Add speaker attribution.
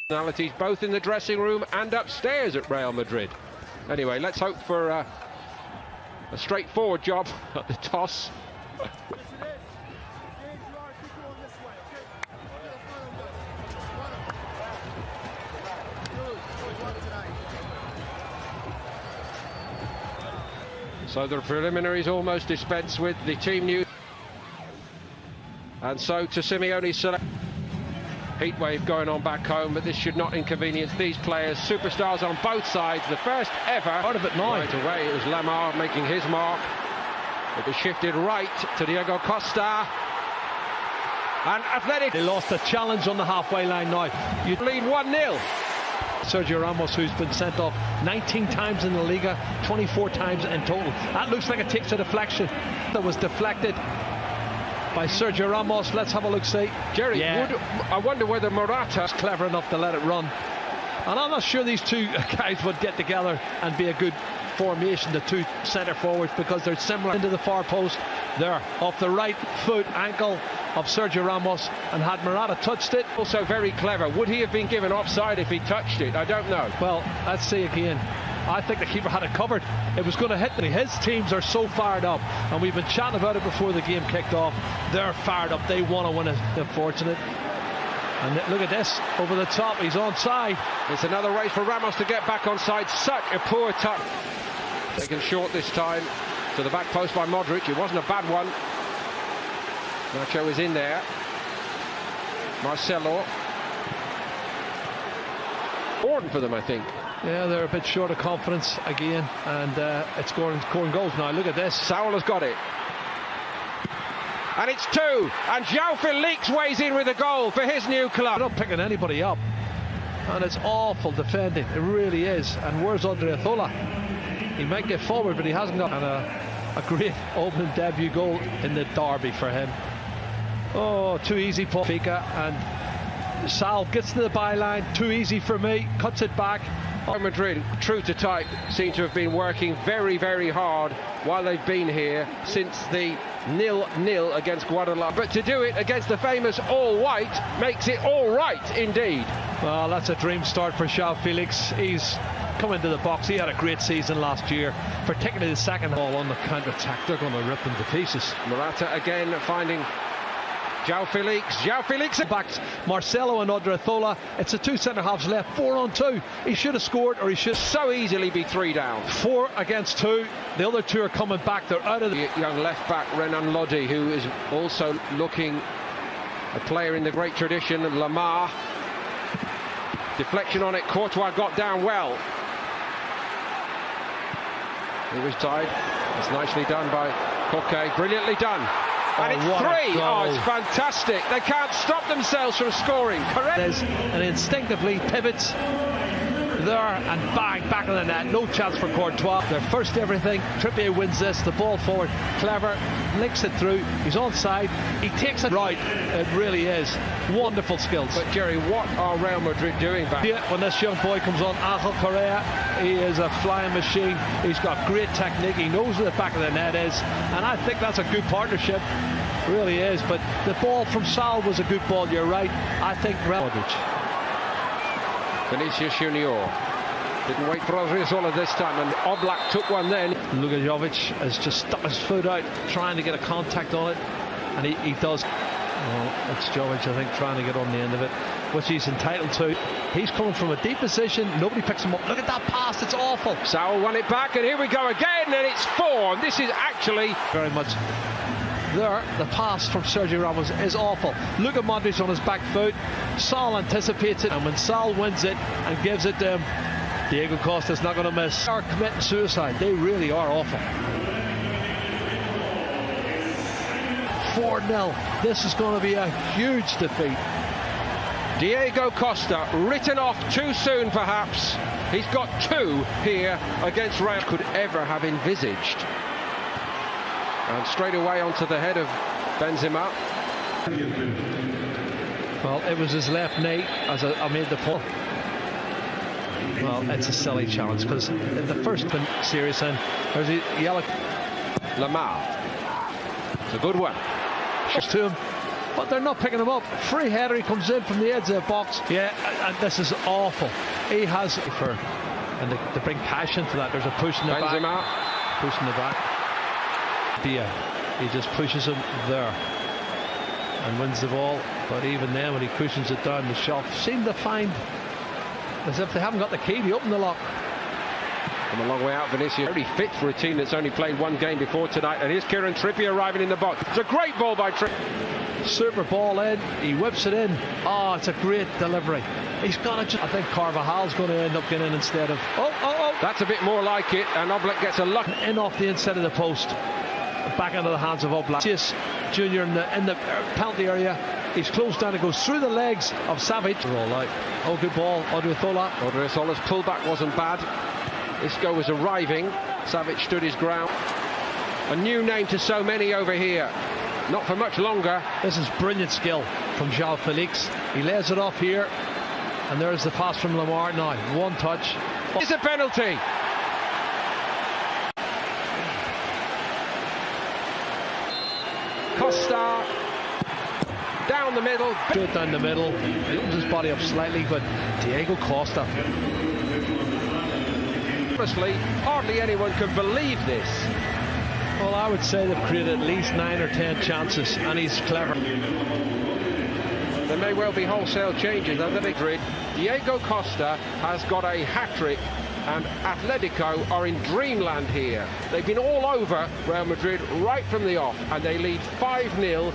Speaker 1: Personalities both in the dressing room and upstairs at Real Madrid. Anyway, let's hope for a straightforward job at the toss. So the preliminaries almost dispensed with. The team news. And so to Simeone's select. Heatwave going on back home, but this should not inconvenience these players. Superstars on both sides. The first ever.
Speaker 2: Out of it now.
Speaker 1: Right away, it was Lamar making his mark. It was shifted right to Diego Costa. And Athletic.
Speaker 2: They lost a challenge on the halfway line now.
Speaker 1: You lead 1-0.
Speaker 2: Sergio Ramos, who's been sent off 19 times in the Liga, 24 times in total. That looks like it takes a deflection. That was deflected by Sergio Ramos. Let's have a look, see.
Speaker 1: Jerry, I wonder whether Morata's
Speaker 2: clever enough to let it run. And I'm not sure these two guys would get together and be a good formation, the two centre forwards, because they're similar. Into the far post there, off the right foot ankle of Sergio Ramos, and had Morata touched it.
Speaker 1: Also very clever. Would he have been given offside if he touched it? I don't know.
Speaker 2: Well, let's see again. I think the keeper had it covered. It was going to hit me. His teams are so fired up, and we've been chatting about it before the game kicked off. They're fired up. They want to win it. They're fortunate. And look at this, over the top. He's onside.
Speaker 1: It's another race for Ramos to get back onside. Such a poor touch. Taken short this time to the back post by Modric. It wasn't a bad one. Nacho is in there. Marcelo. Important for them, I think.
Speaker 2: Yeah, they're a bit short of confidence again, and it's scoring goals now. Look at this.
Speaker 1: Saul has got it. And it's 2. And João Felix weighs in with a goal for his new club.
Speaker 2: They're not picking anybody up. And it's awful defending. It really is. And where's Odriozola? He might get forward, but he hasn't got. And a great opening debut goal in the derby for him. Oh, too easy for Fika. And Sal gets to the byline. Too easy for me. Cuts it back.
Speaker 1: Madrid, true to type, seem to have been working very, very hard while they've been here since the 0-0 against Guadalajara. But to do it against the famous all-white makes it all right indeed.
Speaker 2: Well, that's a dream start for João Felix. He's come into the box. He had a great season last year, particularly the second ball on the counter-attack. They're going to rip them to pieces.
Speaker 1: Morata again finding João Felix
Speaker 2: backs Marcelo and Odriozola. It's the two centre halves left, 4-on-2. He should have scored, or he should
Speaker 1: so easily be 3 down.
Speaker 2: 4 against 2. The other 2 are coming back. They're out of the
Speaker 1: young left back Renan Lodi, who is also looking a player in the great tradition. Lamar, deflection on it. Courtois got down well. It was tied. It's nicely done by Koke. Brilliantly done. And it's 3. Oh, it's fantastic. They can't stop themselves from scoring. Correct.
Speaker 2: And instinctively pivots there and bang, back on the net. No chance for Courtois. Their first everything. Trippier wins this. The ball forward. Clever. Links it through. He's onside. He takes it right. It really is. Wonderful skills.
Speaker 1: But Jerry, what are Real Madrid doing back?
Speaker 2: Yeah, when this young boy comes on, Angel Correa, he is a flying machine. He's got great technique. He knows where the back of the net is. And I think that's a good partnership. Really is. But the ball from Sal was a good ball. You're right. I think
Speaker 1: Vinicius Junior didn't wait for Odriozola this time, and Oblak took one then.
Speaker 2: Luka Jovic has just stuck his foot out, trying to get a contact on it, and he does. Well, it's Jovic, I think, trying to get on the end of it, which he's entitled to. He's coming from a deep position. Nobody picks him up. Look at that pass. It's awful.
Speaker 1: Saul won it back, and here we go again, and it's 4. And this is actually
Speaker 2: very much. There, the pass from Sergio Ramos is awful. Look at Modric on his back foot. Saul anticipates it, and when Saul wins it and gives it to him, Diego Costa's not going to miss. They are committing suicide. They really are awful. 4-0. This is going to be a huge defeat.
Speaker 1: Diego Costa written off too soon, perhaps. He's got 2 here against Real. Could ever have envisaged. And straight away onto the head of Benzema.
Speaker 2: Well, it was his left knee, as I made the point. Well, it's a silly challenge, because in the first series then, there's a yellow.
Speaker 1: Lamar. It's a good one.
Speaker 2: To him. but they're not picking him up. Free header, he comes in from the edge of the box. Yeah, and this is awful. He has and to bring passion to that. There's a push in the back. Push in the back. He just pushes him there and wins the ball. But even then, when he cushions it down, the shot seem to find as if they haven't got the key to open the lock.
Speaker 1: From a long way out, Vinicius very fit for a team that's only played one game before tonight. And here's Kieran Trippier arriving in the box. It's a great ball by Trippier.
Speaker 2: Super ball in. He whips it in. Oh, it's a great delivery. He's got to. I think Carvajal's going to end up getting in instead of. Oh!
Speaker 1: That's a bit more like it. And Oblak gets a luck
Speaker 2: in off the inside of the post. Back into the hands of Oblak. Junior in the penalty area. He's closed down. It goes through the legs of Savage. All out. Oh, good ball.
Speaker 1: Odriozola's pullback wasn't bad. Isco was arriving. Savage stood his ground. A new name to so many over here. Not for much longer.
Speaker 2: This is brilliant skill from João Felix. He lays it off here. And there's the pass from Lamar. Now, one touch.
Speaker 1: It's a penalty. Costa down the middle.
Speaker 2: Straight down the middle. He opens his body up slightly, but Diego Costa.
Speaker 1: Honestly, hardly anyone can believe this.
Speaker 2: Well, I would say they've created at least 9 or 10 chances, and he's clever.
Speaker 1: There may well be wholesale changes under Madrid. Diego Costa has got a hat-trick, and Atletico are in dreamland here. They've been all over Real Madrid right from the off, and they lead 5-0.